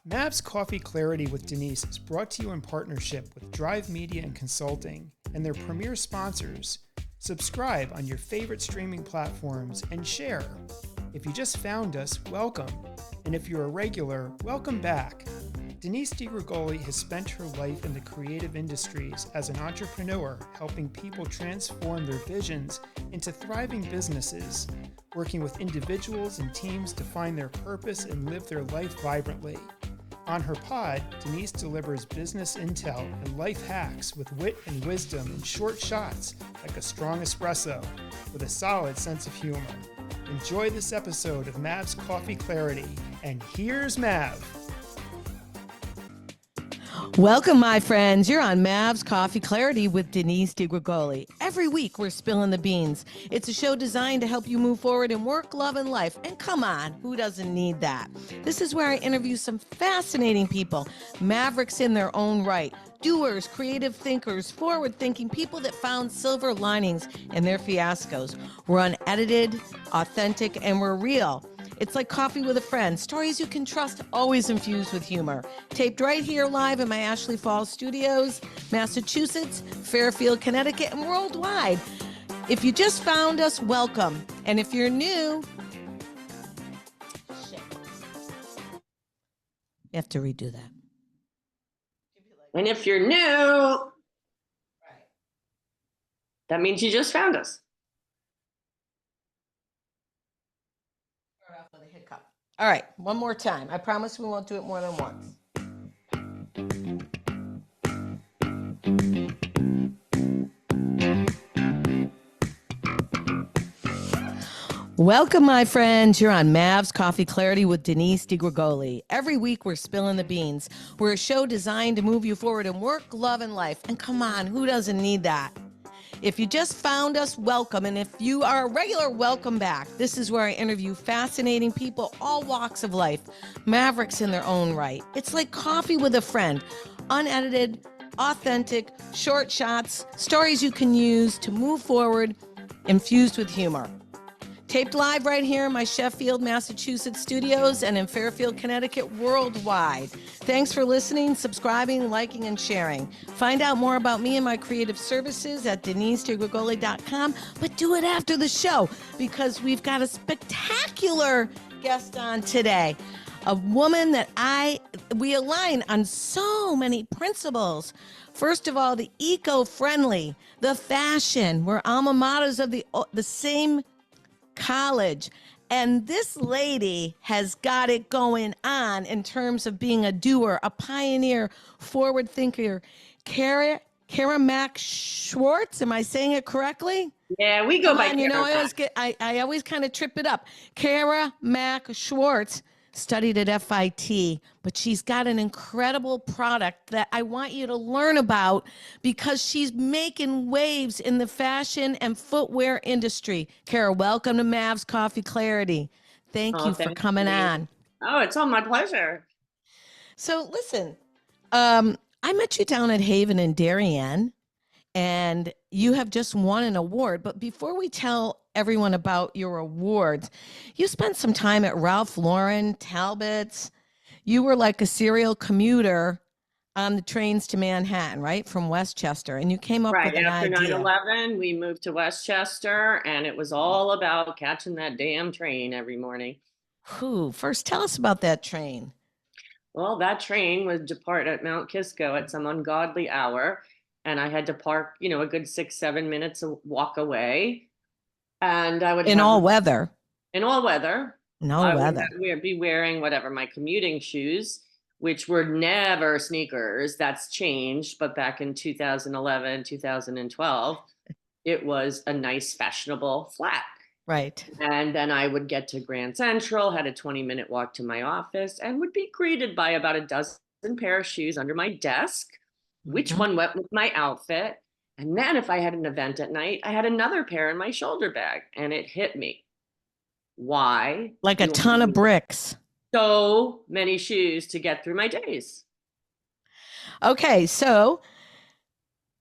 Mav's Coffee Clarity with Denise is brought to you in partnership with Drive Media and Consulting and their premier sponsors. Subscribe on your favorite streaming platforms and share. If you just found us, welcome. And if you're a regular, welcome back. Denise DiGrigoli has spent her life in the creative industries as an entrepreneur, helping people transform their visions into thriving businesses, working with individuals and teams to find their purpose and live their life vibrantly. On her pod, Denise delivers business intel and life hacks with wit and wisdom in short shots like a strong espresso with a solid sense of humor. Enjoy this episode of Mav's Coffee Clarity, and here's Mav. Welcome, my friends. You're on Mav's Coffee Clarity with Denise DiGrigoli. Every week, we're spilling the beans. It's a show designed to help you move forward in work, love, and life. And come on, who doesn't need that? This is where I interview some fascinating people, mavericks in their own right, doers, creative thinkers, forward-thinking people that found silver linings in their fiascos. We're unedited, authentic, and we're real. It's like coffee with a friend. Stories you can trust, always infused with humor. Taped right here live in my Ashley Falls studios, Massachusetts, Fairfield, Connecticut, and worldwide. If you just found us, welcome. And if you're new, you have to redo that. And if you're new, that means you just found us. All right, one more time. I promise we won't do it more than once. Welcome, my friends. You're on Mav's Coffee Clarity with Denise DiGrigoli. Every week, we're spilling the beans. We're a show designed to move you forward in work, love, and life. And come on, who doesn't need that? If you just found us, welcome. And if you are a regular, welcome back. This is where I interview fascinating people, all walks of life, mavericks in their own right. It's like coffee with a friend, unedited, authentic, short shots, stories you can use to move forward, infused with humor. Taped live right here in my Sheffield, Massachusetts studios and in Fairfield, Connecticut, worldwide. Thanks for listening, subscribing, liking, and sharing. Find out more about me and my creative services at DeniseDiGrigoli.com, but do it after the show because we've got a spectacular guest on today. A woman that we align on so many principles. First of all, the eco-friendly, the fashion. We're alma maters of the same college. And this lady has got it going on in terms of being a doer, a pioneer, forward thinker. Kara Mac Schwartz, am I saying it correctly? Yeah, we go by Kara. You know, I always kind of trip it up. Kara Mac Schwartz studied at FIT, but she's got an incredible product that I want you to learn about because she's making waves in the fashion and footwear industry. Kara, welcome to Mav's Coffee Clarity. Thank you for coming on. Oh, it's all my pleasure. So listen, I met you down at Haven in Darien, and you have just won an award. But before we tell everyone about your awards, you spent some time at Ralph Lauren, Talbots. You were like a serial commuter on the trains to Manhattan, right? From Westchester. And you came up with an idea. After 9/11, we moved to Westchester, and it was all about catching that damn train every morning. First, tell us about that train. Well, that train would depart at Mount Kisco at some ungodly hour, and I had to park, a good 6-7 minutes a walk away. And I would in all weather. In all weather. We'd be wearing whatever, my commuting shoes, which were never sneakers. That's changed. But back in 2011, 2012, it was a nice fashionable flat. Right. And then I would get to Grand Central, had a 20-minute walk to my office, and would be greeted by about a dozen pair of shoes under my desk, which one went with my outfit. And then if I had an event at night, I had another pair in my shoulder bag, and it hit me. Why? Like a ton of bricks. So many shoes to get through my days. Okay, so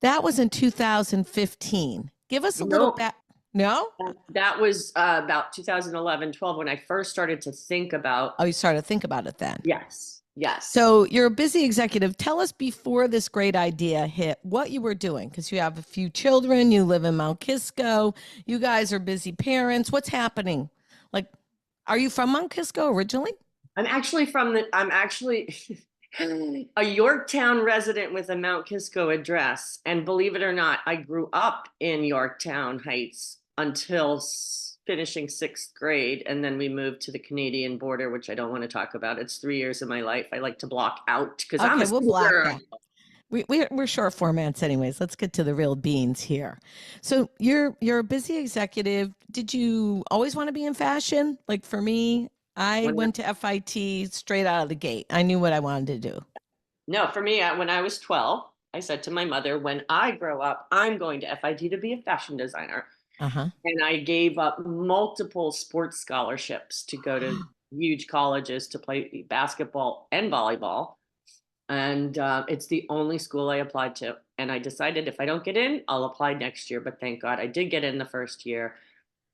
that was in 2015. Give us a little bit. No? That was about 2011, 12 when I first started to think about. Oh, you started to think about it then? Yes. Yes. So you're a busy executive. Tell us before this great idea hit what you were doing because you have a few children, you live in Mount Kisco, you guys are busy parents. What's happening? Like, are you from Mount Kisco originally? I'm actually a Yorktown resident with a Mount Kisco address. And believe it or not, I grew up in Yorktown Heights until finishing sixth grade. And then we moved to the Canadian border, which I don't want to talk about. It's 3 years of my life I like to block out because I'm Okay, a we'll city block girl. that. We're short formats anyways. Let's get to the real beans here. So you're a busy executive. Did you always want to be in fashion? Like for me, I When, went to FIT straight out of the gate. I knew what I wanted to do. no, for me, when I was 12, I said to my mother, when I grow up, I'm going to FIT to be a fashion designer. Uh-huh. And I gave up multiple sports scholarships to go to huge colleges to play basketball and volleyball. And it's the only school I applied to. And I decided if I don't get in, I'll apply next year. But thank God I did get in the first year.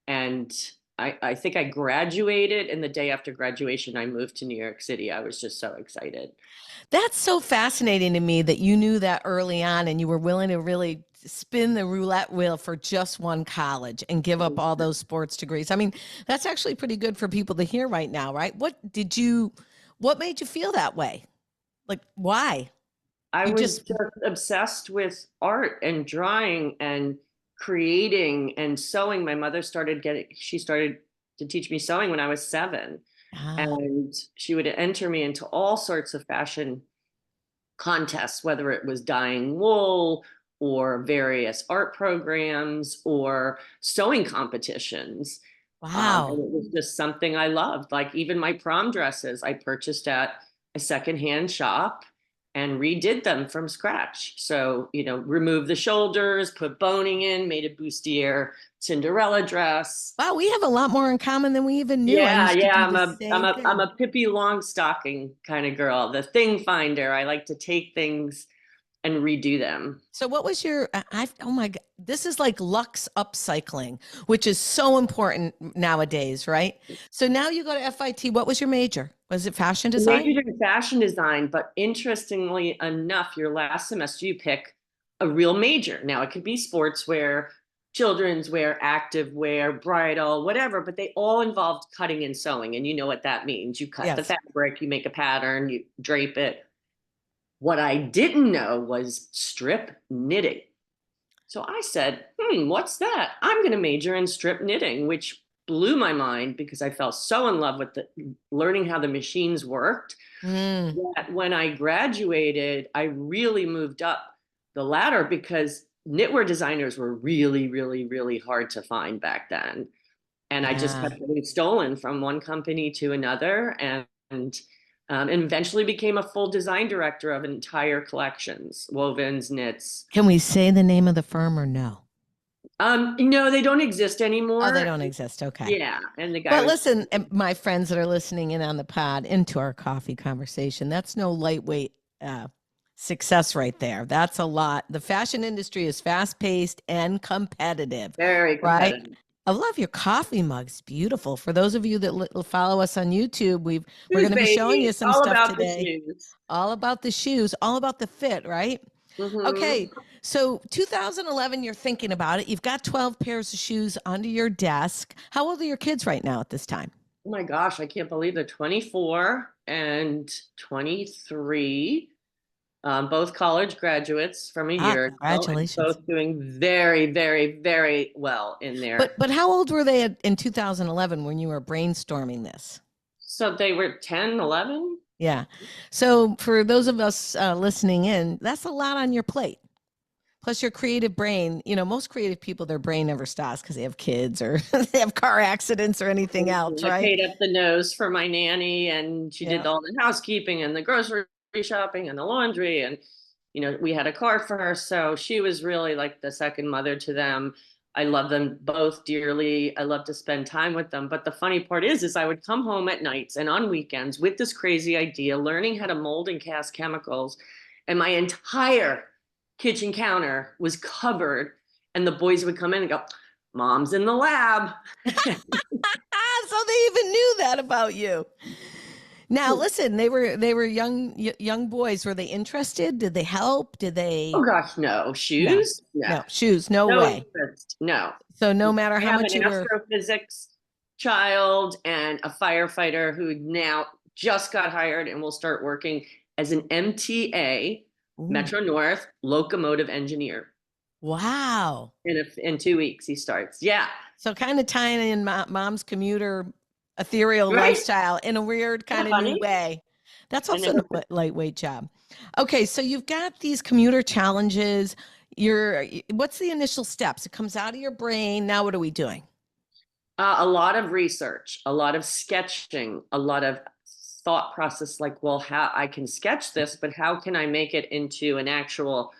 And I think I graduated. And the day after graduation, I moved to New York City. I was just so excited. That's so fascinating to me that you knew that early on and you were willing to really spin the roulette wheel for just one college and give up all those sports degrees. I mean, that's actually pretty good for people to hear right now, right? What made you feel that way? Like, why? I You was just, just obsessed with art and drawing and creating and sewing. My mother she started to teach me sewing when I was 7. ah, And she would enter me into all sorts of fashion contests, whether it was dyeing wool or various art programs or sewing competitions. And wow. it was just something I loved. Like even my prom dresses, I purchased at a secondhand shop and redid them from scratch. So, remove the shoulders, put boning in, made a bustier Cinderella dress. Wow, we have a lot more in common than we even knew. I Yeah, used to yeah, do I'm the a I'm same a I'm thing. a Pippi Longstocking kind of girl, the thing finder. I like to take things and redo them. So what was your oh my God, this is like Lux upcycling, which is so important nowadays, right? So now you go to FIT. What was your major? Was it fashion I design? majored in fashion design, but interestingly enough, your last semester you pick a real major. Now it could be sportswear, children's wear, active wear, bridal, whatever, but they all involved cutting and sewing. And you know what that means. You cut the Yes. fabric, you make a pattern, you drape it. What I didn't know was strip knitting. So I said, what's that? I'm going to major in strip knitting, which blew my mind because I fell so in love with learning how the machines worked Mm, that when I graduated, I really moved up the ladder because knitwear designers were really, really, really hard to find back then. And I just yeah. kept getting stolen from one company to another and eventually became a full design director of entire collections, wovens, knits. Can we say the name of the firm or no? No, they don't exist Oh, they anymore. don't exist. Okay. Yeah, and the guy But was listen, my friends that are listening in on the pod into our coffee conversation, that's no lightweight success right there. That's a lot. The fashion industry is fast paced and competitive, very right? competitive. I love your coffee mugs. Beautiful. For those of you that follow us on YouTube, we're Shoes, going to be showing you baby, some all stuff about the today. shoes. All about the shoes, all about the fit, right? Hmm. Okay. So 2011, you're thinking about it. You've got 12 pairs of shoes under your desk. How old are your kids right now at this time? Oh my gosh, I can't believe they're 24 and 23. Both college graduates from a Ah, year ago, and congratulations. both doing very, very, very well in there. But how old were they in 2011 when you were brainstorming this? So they were 10, 11. Yeah. So for those of us listening in, that's a lot on your plate. Plus your creative brain, most creative people, their brain never stops because they have kids or they have car accidents or anything else, I right? paid up the nose for my nanny, and she did Yeah. all the housekeeping and the grocery shopping and the laundry. And, we had a car for her. So she was really like the second mother to them. I love them both dearly. I love to spend time with them. But the funny part is I would come home at nights and on weekends with this crazy idea, learning how to mold and cast chemicals. And my entire kitchen counter was covered. And the boys would come in and go, Mom's in the lab. Ah, so they even knew that about you. Now, listen, they were young boys. Were they interested? Did they help? Did Oh they? gosh, no. No, Shoes? No. no shoes, no No way. interest. No. So no matter I how have much an you were, astrophysics child and a firefighter who now just got hired and will start working as an MTA, ooh, Metro North locomotive engineer. wow. In 2 weeks, he starts. Yeah. So kind of tying in mom's commuter ethereal Right? lifestyle in a weird Isn't kind that of new funny? way. That's And also it, a lightweight job. Okay, so you've got these commuter challenges. What's the initial steps? It comes out of your brain. Now what are we doing? a lot of research, a lot of sketching, a lot of thought process like, well, how I can sketch this, but how can I make it into an actual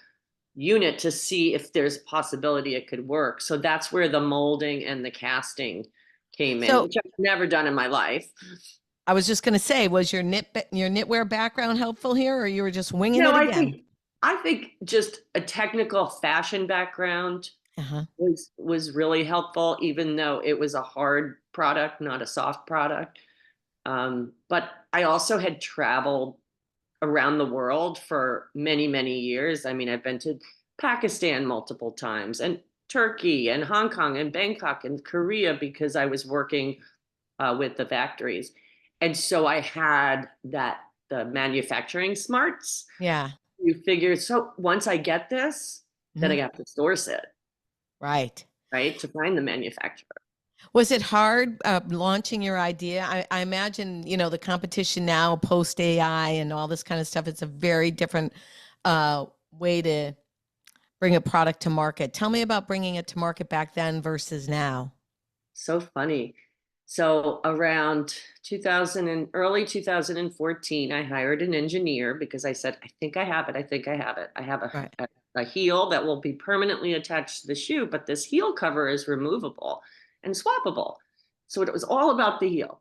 unit to see if there's a possibility it could work? So that's where the molding and the casting came in, So which I've never done in my life. I was just going to say, was your knitwear background helpful here, or you were just winging No, it I again? think I think just a technical fashion background Uh-huh. was really helpful, even though it was a hard product, not a soft product. But I also had traveled around the world for many, many years. I mean, I've been to Pakistan multiple times and Turkey and Hong Kong and Bangkok and Korea because I was working with the factories. And so I had the manufacturing smarts. Yeah. You figure, so once I get this, then I Mhm. have to source it, Right. right? To find the manufacturer. Was it hard launching your idea? I imagine, the competition now post AI and all this kind of stuff. It's a very different way to bring a product to market. Tell me about bringing it to market back then versus now. So funny. So around 2000 and early 2014, I hired an engineer because I said, I think I have it. I think I have it. I have Right. a heel that will be permanently attached to the shoe, but this heel cover is removable and swappable. So it was all about the heel.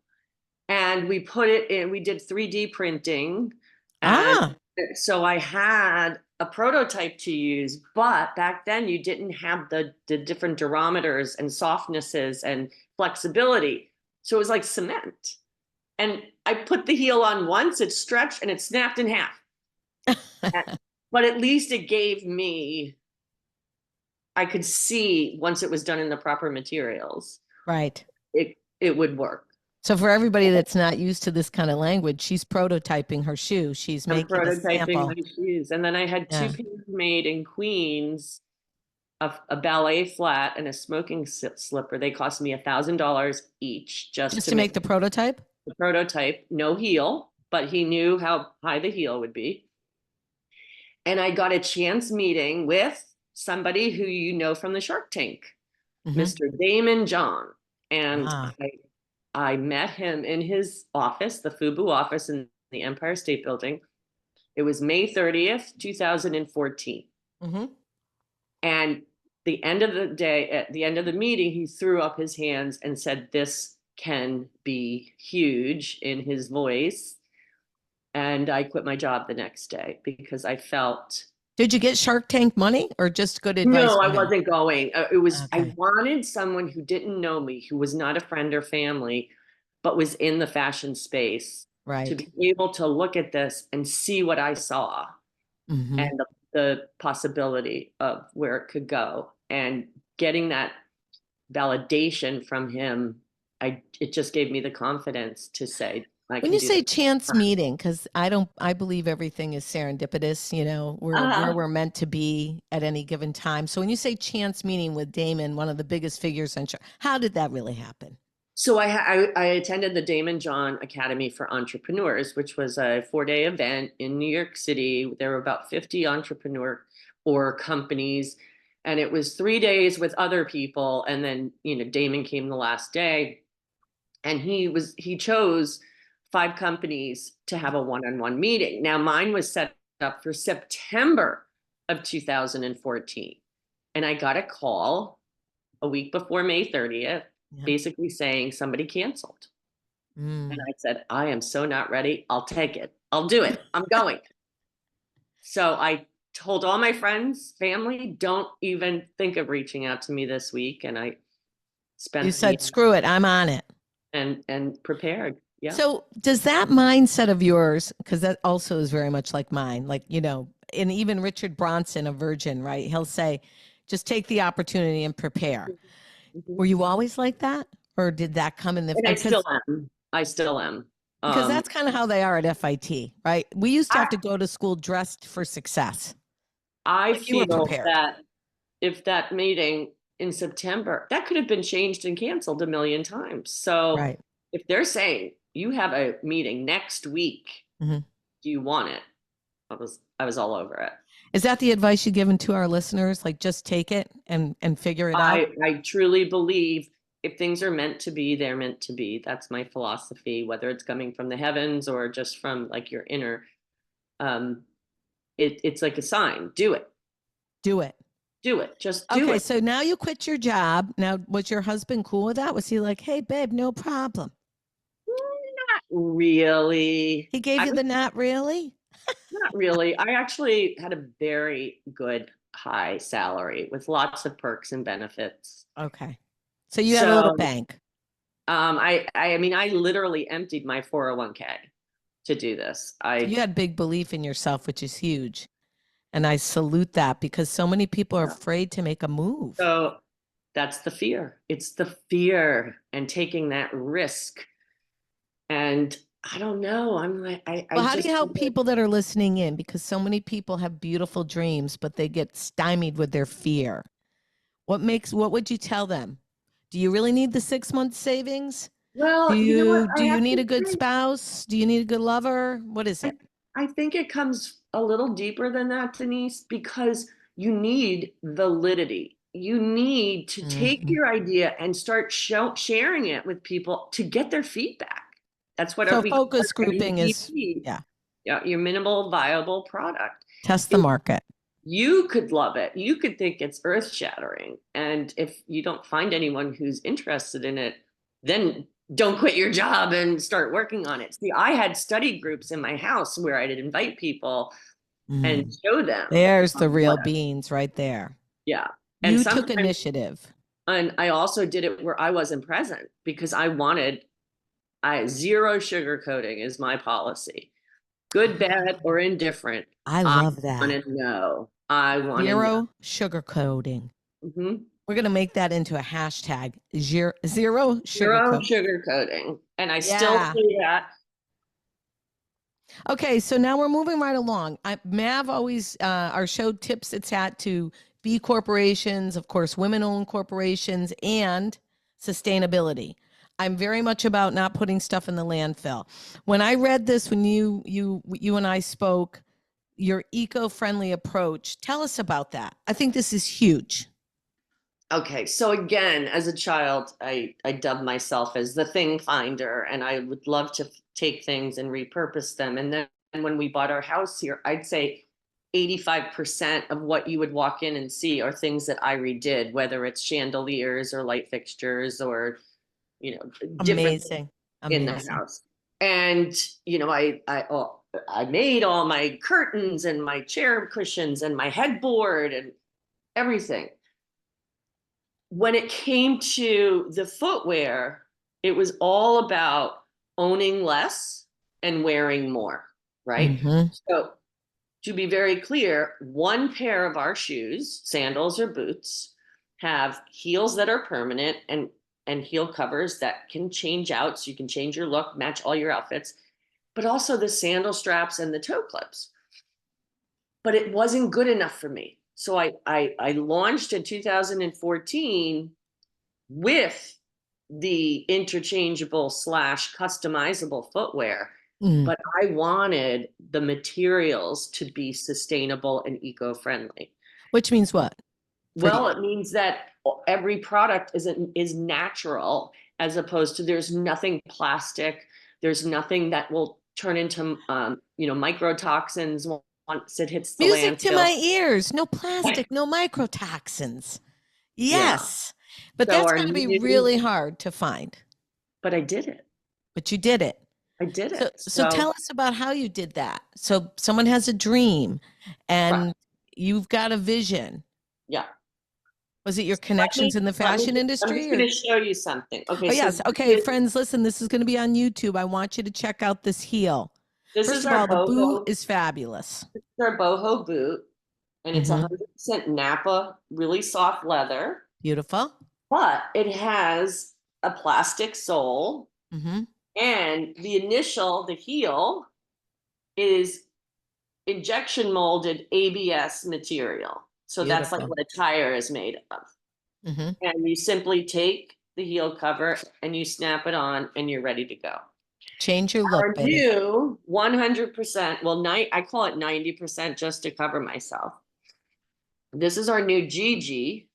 And we put it in, we did 3D printing. And Ah, so I had a prototype to use, but back then you didn't have the different durometers and softnesses and flexibility. So it was like cement. And I put the heel on once, it stretched and it snapped in half. But at least it gave me, I could see once it was done in the proper materials, right. it would work. So for everybody that's not used to this kind of language, she's prototyping her shoe. She's I'm making a prototyping my sample. shoes. And then I had two Yeah. pairs made in Queens, a ballet flat and a smoking slipper. They cost me $1,000 each just Just to to make make the prototype? the prototype. No heel, but he knew how high the heel would be. And I got a chance meeting with somebody who you know from the Shark Tank, Hmm. Mr. Damon John. And Ah, I met him in his office, the FUBU office in the Empire State Building. It was May 30th, 2014. hmm. And the end of the day, at the end of the meeting, he threw up his hands and said, "This can be huge," in his voice. And I quit my job the next day because I felt, Did you get Shark Tank money or just good advice no, I from him? wasn't going. I Okay. wanted someone who didn't know me, who was not a friend or family, but was in the fashion space to Right. be able to look at this and see what I saw Hmm. and the possibility of where it could go. And getting that validation from him, it just gave me the confidence to say I When can you do this. say chance meeting, because I believe everything is serendipitous, we're where Uh, we're meant to be at any given time. So when you say chance meeting with Damon, one of the biggest figures on how did that really happen? so I attended the Damon John Academy for Entrepreneurs, which was a 4-day event in New York City. There were about 50 entrepreneur or companies, and it was 3 days with other people. And then, Damon came the last day, and he chose 5 companies to have a one-on-one meeting. Now mine was set up for September of 2014, and I got a call a week before May 30th, Yeah. basically saying somebody canceled. And Mm. I said, I am so not ready. I'll take it. I'll do it. I'm going. So I told all my friends, family, don't even think of reaching out to me this week. And I You spent said, screw it, I'm on it. and prepared. Yeah. So does that mindset of yours, because that also is very much like mine, like, and even Richard Bronson, a virgin, right? He'll say, just take the opportunity and prepare. Mhm. Were you always like that? Or did that come in the, And I still am. I still am. because that's kind of how they are at FIT, right? We used to have I, to go to school dressed for success. I Like you were feel prepared. that if that meeting in September, that could have been changed and canceled a million times. So Right. if they're saying you have a meeting next week, Hmm. do you want it? I was all over it. Is that the advice you given to our listeners? Like just take it and figure it out? I truly believe if things are meant to be, they're meant to be. That's my philosophy, whether it's coming from the heavens or just from like your inner. Um, it's like a sign. Do it. Do it. Do it. Just do Okay, it. so now you quit your job. Now, was your husband cool with that? Was he like, hey, babe, no problem? Not really. He gave I you was the not really? not really. I actually had a very good high salary with lots of perks and benefits. Okay. So you had a little So bank. I mean I literally emptied my 401k to do this. So you had big belief in yourself, which is huge. And I salute that because so many people are afraid to make a move. So that's the fear. It's the fear and taking that risk. And I don't know. I'm like, I Well, how do just, you help people that are listening in? Because so many people have beautiful dreams, but they get stymied with their fear. What would you tell them? Do you really need the 6 month savings? Do well, you know what? you I do you have need to a good say, spouse? Do you need a good lover? What is I, it? I think it comes a little deeper than that, Denise, because you need validity. You need to take Mhm. your idea and start sharing it with people to get their feedback. That's what So we call focus it, grouping is, MVP. yeah, Yeah, your minimal viable product. test the market. You could love it. You could think it's earth shattering. And if you don't find anyone who's interested in it, then don't quit your job and start working on it. See, I had study groups in my house where I'd invite people and Mm. show them There's the what real beans right there. yeah. And You took sometimes, initiative. and I also did it where I wasn't present because I zero sugar coating is my policy. Good, bad, or indifferent. I I love want that. to know. I want to know. Zero sugarcoating. Mhm. We're going to make that into a hashtag. Zero Zero sugarcoat. sugar coating. And I still Yeah. say that. Okay, so now we're moving right along. Mav always, our show tips its hat to B corporations, of course, women-owned corporations, and sustainability. I'm very much about not putting stuff in the landfill. When I read this, when you and I spoke, your eco-friendly approach, tell us about that. I think this is huge. Okay, so again, as a child, I dubbed myself as the thing finder, and I would love to take things and repurpose them. And then when we bought our house here, I'd say 85% of what you would walk in and see are things that I redid, whether it's chandeliers or light fixtures or, different Amazing. in the Amazing. house. And, I made all my curtains and my chair cushions and my headboard and everything. When it came to the footwear, it was all about owning less and wearing more, right? Hmm. So, to be very clear, one pair of our shoes, sandals or boots, have heels that are permanent and heel covers that can change out so you can change your look, match all your outfits, but also the sandal straps and the toe clips. But it wasn't good enough for me. So I launched in 2014 with the interchangeable slash customizable footwear. Mm. But I wanted the materials to be sustainable and eco-friendly. Which means what for Well, you? it means that every product is natural as opposed to there's nothing plastic. There's nothing that will turn into microtoxins once it hits the Music to my landfill. ears. No plastic, no microtoxins. Yeah. Yes. But So that's our going to be new, really hard to find. but I did it. But you did it. I did So it. so tell So us about how you did that. So someone has a dream right. and you've got a vision. Yeah. Was it your connections in the fashion I'm industry? just going to show you something. Okay. Oh, So yes. Okay, friends, listen, this is going to be on YouTube. I want you to check out this heel. this First is of our all, the boot boho, is fabulous. our boho boot, and it's Mhm. 100% Napa, really soft leather, Beautiful. but it has a plastic sole, Hmm. and the heel is injection molded ABS material. So that's like Beautiful. what a tire is made of. Hmm. And you simply take the heel cover and you snap it on and you're ready to go. Change your Our look, baby. new 100%, well, I call it 90% just to cover myself. This is our new Gigi.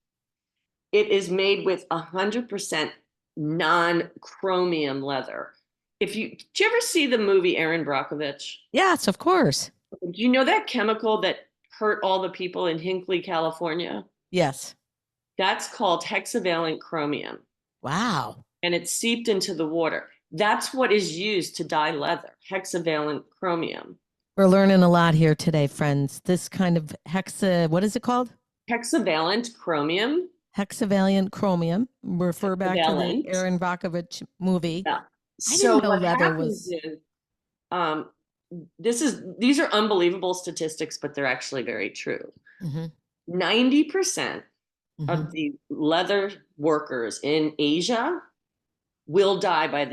It is made with 100% non-chromium leather. Did you ever see the movie Erin Brockovich? Yes, of course. Do you know that chemical that hurt all the people in Hinckley, California? Yes. That's called hexavalent chromium, Wow. and it's seeped into the water. That's what is used to dye leather, hexavalent chromium. We're learning a lot here today, friends. This kind of what is it called? Hexavalent chromium. Hexavalent chromium. Refer back to the Hexavalent. Aaron Brockovich movie. Yeah. I So didn't know what leather happens was. is, um, these are unbelievable statistics, but they're actually very true. Hmm. 90% of the leather workers in Asia will die by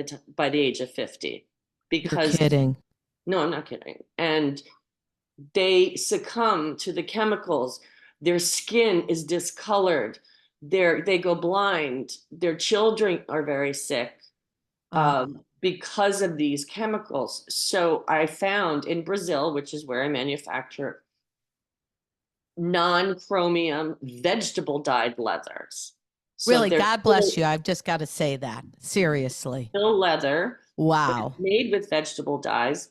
the age of 50 You're because kidding. no, I'm not kidding. And they succumb to the chemicals. Their skin is discolored. They go blind. Their children are very sick because of these chemicals. So I found in Brazil, which is where I manufacture, non-chromium vegetable dyed leathers. So Really, they're God bless you. I've just got to say that. Seriously. still leather, but Wow. it's made with vegetable dyes,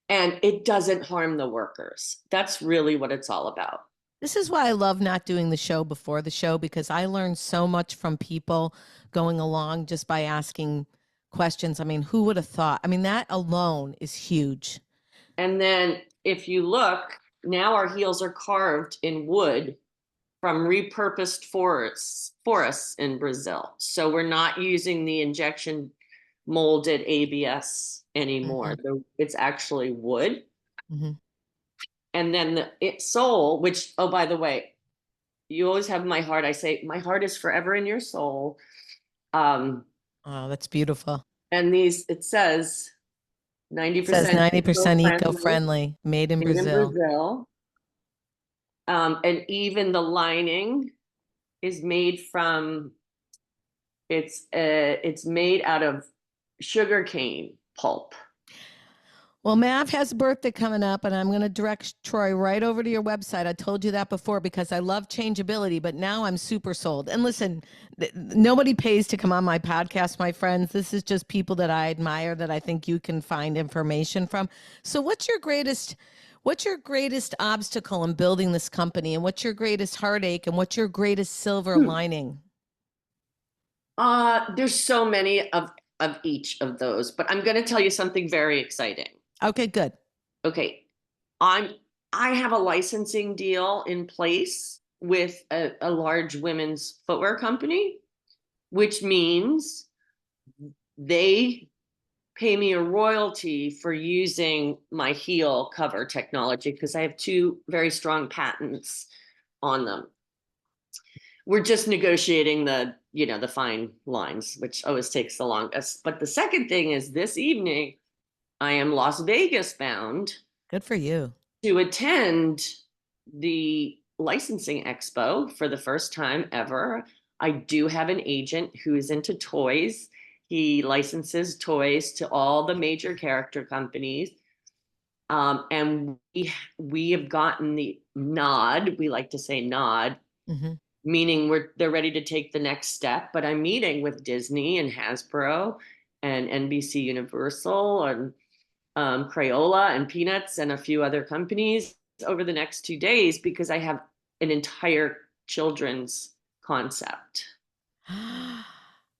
and it doesn't harm the workers. That's really what it's all about. This is why I love not doing the show before the show, because I learned so much from people going along just by asking questions. I mean, who would have thought? I mean, that alone is huge. And then if you look, now our heels are carved in wood from repurposed forests in Brazil. So we're not using the injection molded ABS anymore. It's actually wood. Mm-hmm. And then the sole, which, oh, by the way, you always have my heart. I say my heart is forever in your soul. Oh, that's beautiful. And it says It says 90% 90% eco-friendly, made in Brazil. And even the lining is made from, it's made out of sugarcane pulp. Well, Mav has a birthday coming up, and I'm going to direct Troy right over to your website. I told you that before because I love changeability, but now I'm super sold. And listen, nobody pays to come on my podcast, my friends. This is just people that I admire that I think you can find information from. So what's your greatest obstacle in building this company, and what's your greatest heartache, and what's your greatest silver lining? There's so many of each of those, but I'm going to tell you something very exciting. Okay, good. Okay. I have a licensing deal in place with a large women's footwear company, which means they pay me a royalty for using my heel cover technology because I have 2 very strong patents on them. We're just negotiating the fine lines, which always takes the longest. But the second thing is this evening, I am Las Vegas bound. Good for you. To attend the licensing expo for the first time ever. I do have an agent who is into toys. He licenses toys to all the major character companies. And we have gotten the nod. We like to say nod, meaning they're ready to take the next step. But I'm meeting with Disney and Hasbro and NBC Universal and Crayola and Peanuts and a few other companies over the next 2 days because I have an entire children's concept.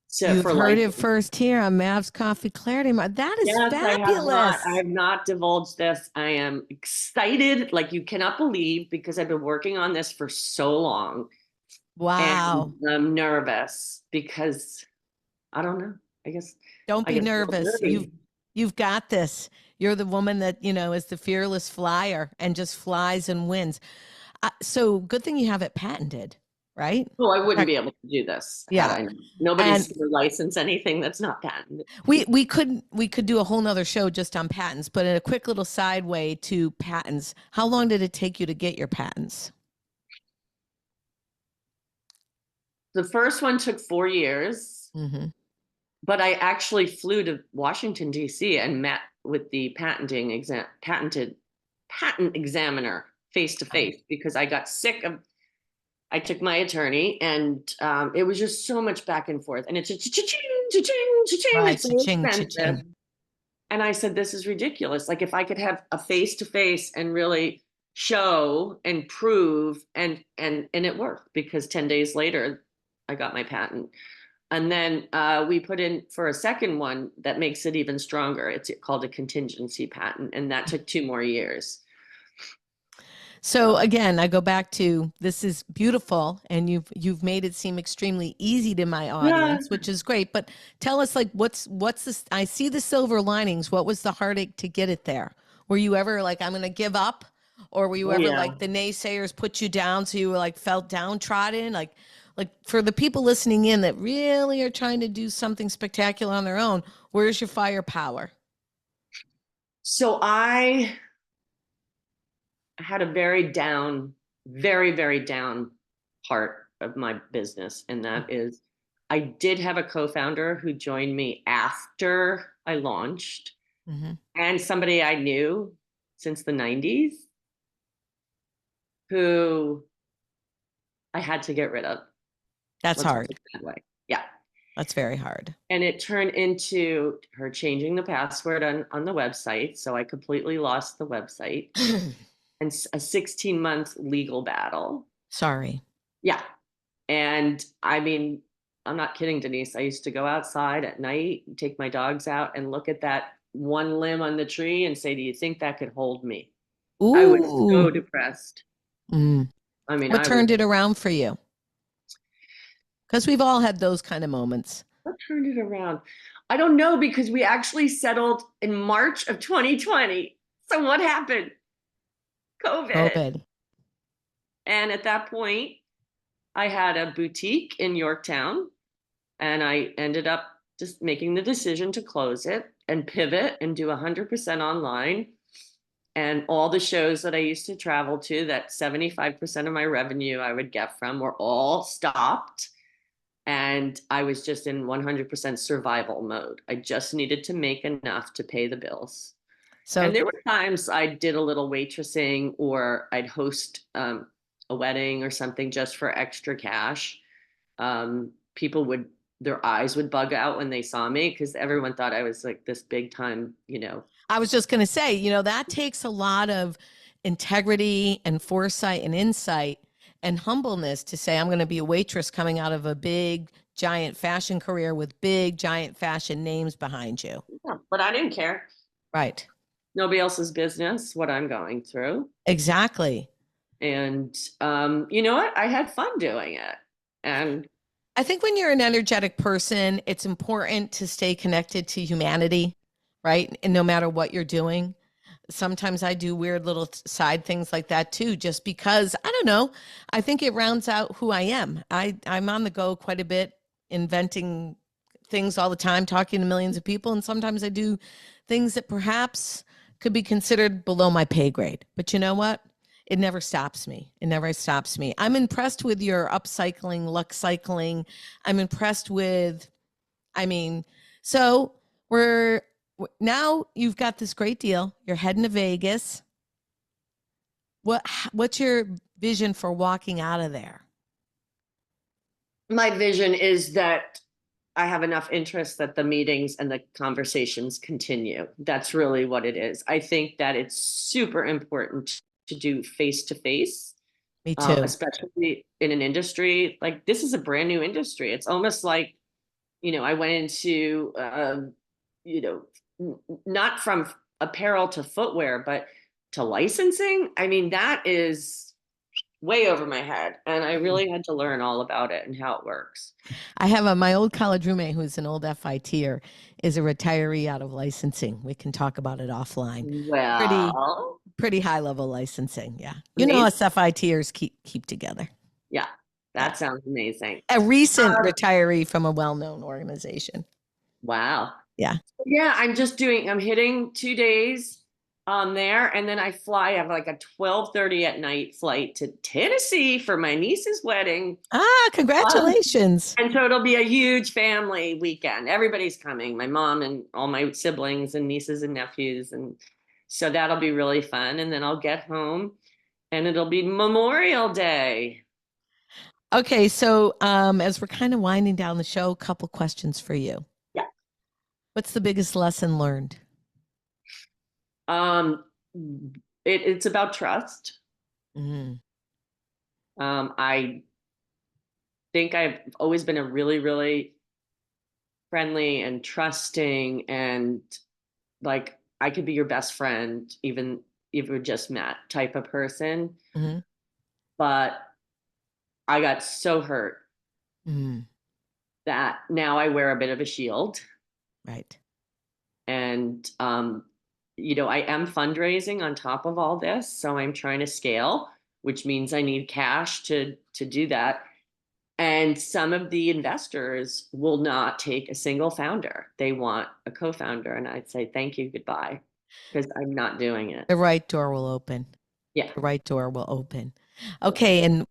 So you've heard it first here on Mav's Coffee Clarity. That is fabulous. I have not divulged this. I am excited like you cannot believe because I've been working on this for so long. Wow. And I'm nervous because I don't know. Don't I be get a little nervous. nerdy. You've got this. You're the woman that, is the fearless flyer and just flies and wins. So good thing you have it patented, right? Oh, I wouldn't Heck, be able to do this had yeah. I known. Nobody's And going to license anything that's not patented. we could do a whole nother show just on patents, but in a quick little side way to patents, how long did it take you to get your patents? The first one took 4 years, Mm-hmm. but I actually flew to Washington, D.C. and met with the patent examiner face to face because I got sick of. I took my attorney, and it was just so much back and forth, and it's a cha-ching, cha-ching, cha-ching. Right. It's so Cha-ching, expensive. cha-ching. And I said, this is ridiculous. Like if I could have a face to face and really show and prove, and it worked because 10 days later I got my patent. And then we put in for a second one that makes it even stronger. It's called a contingency patent, and that took 2 more years. So again, I go back to this is beautiful, and you've made it seem extremely easy to my Yeah. audience, which is great. But tell us, like, what's this? I see the silver linings. What was the heartache to get it there? Were you ever like, I'm going to give up, or were you Oh, ever yeah. like the naysayers put you down, so you were like felt downtrodden? Like for the people listening in that really are trying to do something spectacular on their own, where's your firepower? So I had a very down, very, very down part of my business. And that is, I did have a co-founder who joined me after I launched, Mm-hmm. and somebody I knew since the 90s who I had to get rid of. That's Let's put hard. it that way. Yeah. That's very hard. And it turned into her changing the password on the website. So I completely lost the website, and a 16-month legal battle. Sorry. Yeah. And I mean, I'm not kidding, Denise. I used to go outside at night, take my dogs out, and look at that one limb on the tree and say, do you think that could hold me? I was so Ooh. depressed. Mm. I mean, What turned it around for you? Because we've all had those kind of moments. What turned it around? I don't know, because we actually settled in March of 2020. So what happened? COVID. And at that point, I had a boutique in Yorktown, and I ended up just making the decision to close it and pivot and do 100% online. And all the shows that I used to travel to, that 75% of my revenue I would get from, were all stopped. And I was just in 100% survival mode. I just needed to make enough to pay the bills. So, and there were times I did a little waitressing, or I'd host a wedding or something just for extra cash. People their eyes would bug out when they saw me, because everyone thought I was like this big time, I was just going to say, that takes a lot of integrity and foresight and insight and humbleness to say, I'm going to be a waitress coming out of a big, giant fashion career with big, giant fashion names behind you. Yeah, but I didn't care. Right. Nobody else's business what I'm going through. Exactly. And you know what? I had fun doing it. And I think when you're an energetic person, it's important to stay connected to humanity, right? And no matter what you're doing. Sometimes I do weird little side things like that too, just because, I don't know, I think it rounds out who I am. I'm on the go quite a bit, inventing things all the time, talking to millions of people. And sometimes I do things that perhaps could be considered below my pay grade. But you know what? It never stops me. It never stops me. I'm impressed with your upcycling, luck cycling. I'm impressed with, so now you've got this great deal. You're heading to Vegas. What's your vision for walking out of there? My vision is that I have enough interest that the meetings and the conversations continue. That's really what it is. I think that it's super important to do face to face. Me too. Especially in an industry like this. Is a brand new industry. It's almost like, I went into, not from apparel to footwear, but to licensing. I mean, that is way over my head. And I really had to learn all about it and how it works. I have my old college roommate who's an old FITer, is a retiree out of licensing. We can talk about it offline. Well, Pretty high level licensing. Yeah. You know, amazing. us FITers keep together. Yeah, that sounds amazing. A recent retiree from a well-known organization. Wow. Yeah. Yeah, I'm hitting 2 days on there, and then I have like a 12:30 at night flight to Tennessee for my niece's wedding. Congratulations. And so it'll be a huge family weekend. Everybody's coming, my mom and all my siblings and nieces and nephews. And so that'll be really fun. And then I'll get home and it'll be Memorial Day. Okay, so as we're kind of winding down the show, a couple questions for you. Yeah. What's the biggest lesson learned? It's about trust. Mm-hmm. I think I've always been a really, really friendly and trusting, and like I could be your best friend, even if we just met type of person. Mm-hmm. But I got so hurt that now I wear a bit of a shield. Right. And, I am fundraising on top of all this. So I'm trying to scale, which means I need cash to do that. And some of the investors will not take a single founder. They want a co-founder. And I'd say, thank you, goodbye, because I'm not doing it. The right door will open. Yeah. The right door will open. Okay. And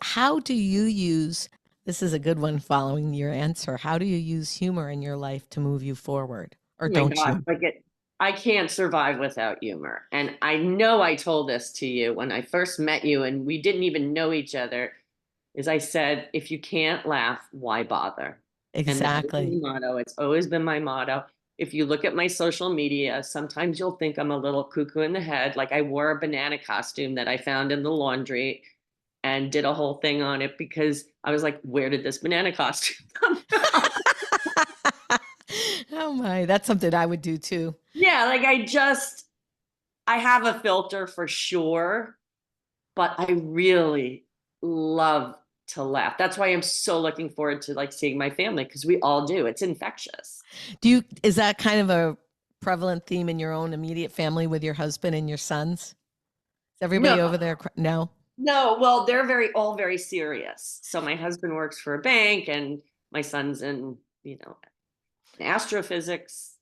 how do you use, this is a good one following your answer. How do you use humor in your life to move you forward? Or don't you? I can't survive without humor. And I know I told this to you when I first met you and we didn't even know each other. Is I said, if you can't laugh, why bother? Exactly. And that's my motto. It's always been my motto. If you look at my social media, sometimes you'll think I'm a little cuckoo in the head. Like I wore a banana costume that I found in the laundry and did a whole thing on it because I was like, where did this banana costume come from? Oh my, that's something I would do too. Yeah, like I have a filter for sure, but I really love to laugh. That's why I'm so looking forward to like seeing my family, because we all do. It's infectious. Is that kind of a prevalent theme in your own immediate family with your husband and your sons? Is everybody over there? No. No, well, they're all very serious. So my husband works for a bank and my son's in, an astrophysics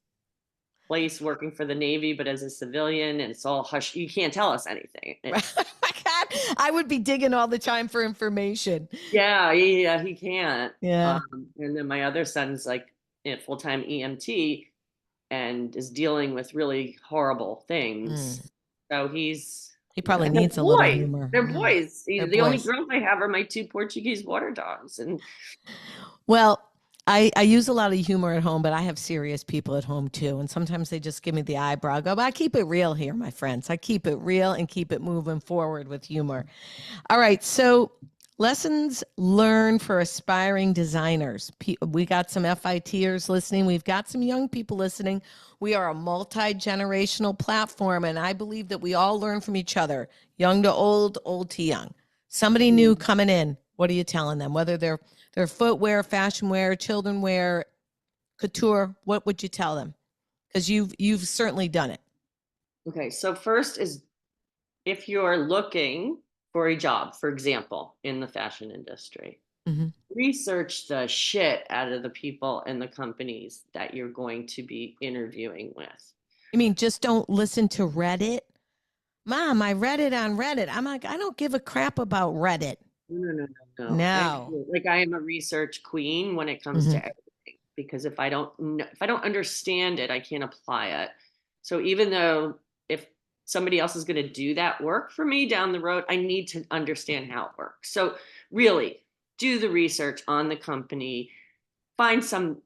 place working for the Navy, but as a civilian, and it's all hush. You can't tell us anything. I would be digging all the time for information. Yeah, he can't. Yeah. And then my other son's like a full-time EMT and is dealing with really horrible things. So he probably needs a little humor. They're boys. The only girls I have are my 2 Portuguese water dogs. And well, I use a lot of humor at home, but I have serious people at home too. And sometimes they just give me the eyebrow. I go, but I keep it real here, my friends. I keep it real and keep it moving forward with humor. All right. So lessons learned for aspiring designers. We got some FITers listening. We've got some young people listening. We are a multi-generational platform, and I believe that we all learn from each other, young to old, old to young. Somebody new coming in, what are you telling them? Whether they're footwear, fashion wear, children wear, couture, what would you tell them? Because you've certainly done it. Okay, so first is if you're looking for a job, for example, in the fashion industry, research the shit out of the people and the companies that you're going to be interviewing with. You mean just don't listen to Reddit? Mom, I read it on Reddit. I'm like, I don't give a crap about Reddit. No. Like I am a research queen when it comes to everything, because if I don't understand it, I can't apply it. So even though if somebody else is going to do that work for me down the road, I need to understand how it works. So really do the research on the company, find some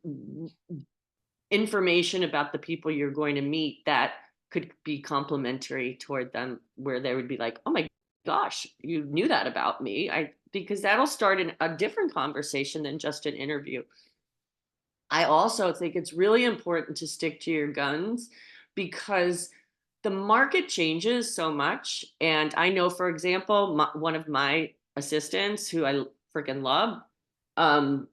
information about the people you're going to meet that could be complimentary toward them, where they would be like, oh my gosh, you knew that about me. Because that'll start a different conversation than just an interview. I also think it's really important to stick to your guns, because the market changes so much. And I know, for example, one of my assistants who I freaking love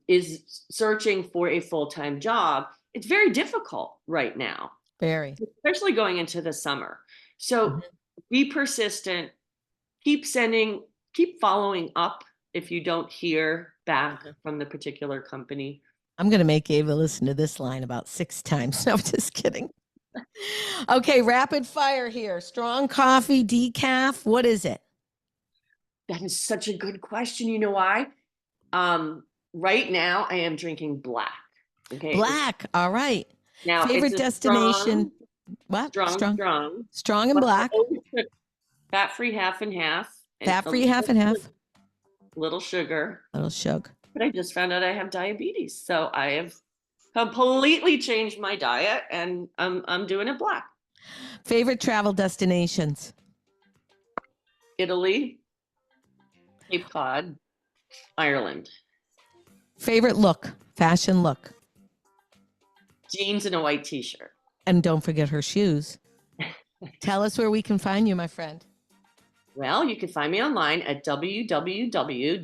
is searching for a full-time job. It's very difficult right now, Very. especially going into the summer. So be persistent, keep following up if you don't hear back from the particular company. I'm going to make Ava listen to this line about 6 times. No, I'm just kidding. Okay, rapid fire here. Strong coffee, decaf. What is it? That is such a good question. You know why? Right now I am drinking black. Okay. Black. All right. Now, favorite destination. What? Strong and black. Fat-free half and half. Fat-free half and half. Little sugar. Little sugar. But I just found out I have diabetes. So I have completely changed my diet and I'm doing it black. Favorite travel destinations? Italy, Cape Cod, Ireland. Favorite look, fashion look? Jeans and a white t-shirt. And don't forget her shoes. Tell us where we can find you, my friend. Well, you can find me online at www.mac.com.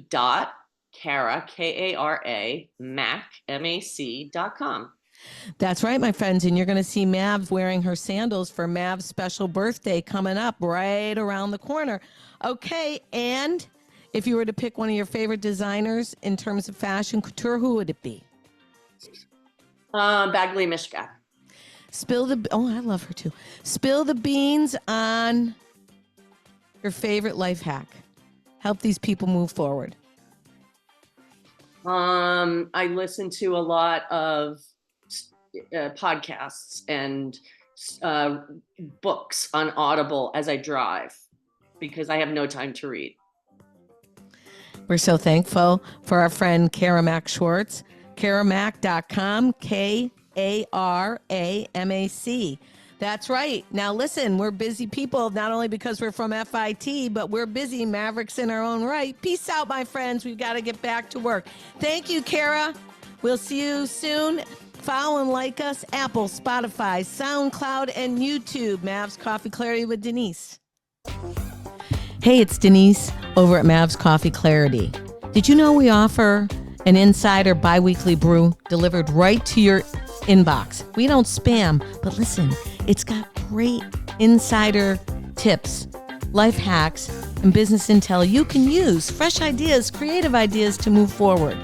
That's right, my friends. And you're going to see Mavs wearing her sandals for Mav's special birthday coming up right around the corner. Okay, and if you were to pick one of your favorite designers in terms of fashion couture, who would it be? Bagley Mishka. I love her too. Spill the beans on your favorite life hack. Help these people move forward. I listen to a lot of podcasts and books on Audible as I drive because I have no time to read. We're so thankful for our friend Kara Mac Schwartz. KaraMac.com, KARAMAC. That's right. Now listen, we're busy people, not only because we're from FIT, but we're busy Mavericks in our own right. Peace out, my friends. We've got to get back to work. Thank you, Kara. We'll see you soon. Follow and like us, Apple, Spotify, SoundCloud, and YouTube. Mavs Coffee Clarity with Denise. Hey, it's Denise over at Mavs Coffee Clarity. Did you know we offer an insider bi-weekly brew delivered right to your inbox? We don't spam, but listen, it's got great insider tips, life hacks, and business intel you can use, fresh ideas, creative ideas to move forward.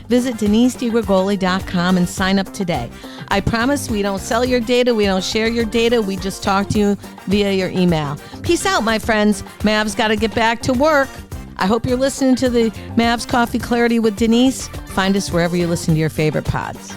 Visit DeniseDiGrigoli.com and sign up today. I promise we don't sell your data, we don't share your data, we just talk to you via your email. Peace out, my friends. Mav's got to get back to work. I hope you're listening to the Mavs Coffee Clarity with Denise. Find us wherever you listen to your favorite pods.